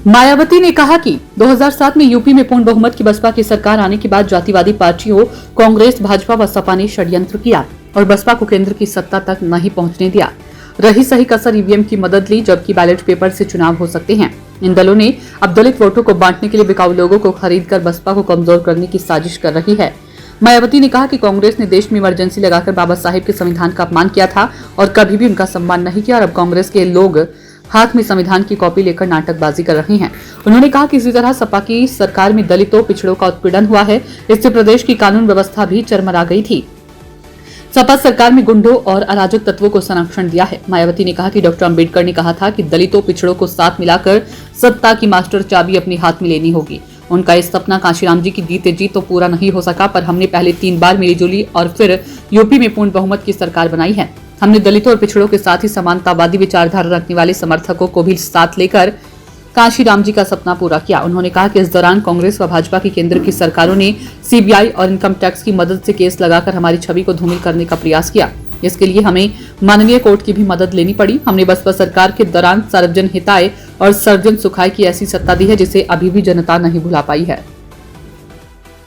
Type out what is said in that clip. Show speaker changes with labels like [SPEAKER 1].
[SPEAKER 1] मायावती ने कहा कि 2007 में यूपी में पूर्ण बहुमत की बसपा की सरकार आने के बाद जातिवादी पार्टियों कांग्रेस, भाजपा व सपा ने षड्यंत्र किया और बसपा को केंद्र की सत्ता तक नहीं पहुंचने दिया। रही सही कसर ईवीएम की मदद ली, जबकि बैलेट पेपर से चुनाव हो सकते हैं। इन दलों ने अब दलित वोटों को बांटने के लिए बिकाऊ लोगों को खरीदकर बसपा को कमजोर करने की साजिश कर रही है। मायावती ने कहा कि कांग्रेस ने देश में इमरजेंसी लगाकर बाबा साहेब के संविधान का अपमान किया था और कभी भी उनका सम्मान नहीं किया और अब कांग्रेस के लोग हाथ में संविधान की कॉपी लेकर नाटकबाजी कर रहे हैं। उन्होंने कहा कि इसी तरह सपा की सरकार में दलितों, पिछड़ों का उत्पीड़न हुआ है। इससे प्रदेश की कानून व्यवस्था भी चरमरा गई थी। सपा सरकार में गुंडों और अराजक तत्वों को संरक्षण दिया है। मायावती ने कहा कि डॉक्टर अंबेडकर ने कहा था कि दलितों, पिछड़ों को साथ मिलाकर सत्ता की मास्टर चाबी अपने हाथ में लेनी होगी। उनका इस सपना कांशीराम जी की जीते जी तो पूरा नहीं हो सका, पर हमने पहले 3 बार मिलीजुली और फिर यूपी में पूर्ण बहुमत की सरकार बनाई है। हमने दलितों और पिछड़ों के साथ ही समानतावादी विचारधारा रखने वाले समर्थकों को भी साथ लेकर कांशीराम जी का सपना पूरा किया। उन्होंने कहा कि इस दौरान कांग्रेस व भाजपा की केंद्र की सरकारों ने सीबीआई और इनकम टैक्स की मदद से केस लगाकर हमारी छवि को धूमिल करने का प्रयास किया। इसके लिए हमें माननीय कोर्ट की भी मदद लेनी पड़ी। हमने बसपा सरकार के दौरान सर्वजन हिताय और सर्वजन सुखाय की ऐसी सत्ता दी है जिसे अभी भी जनता नहीं भुला पाई है।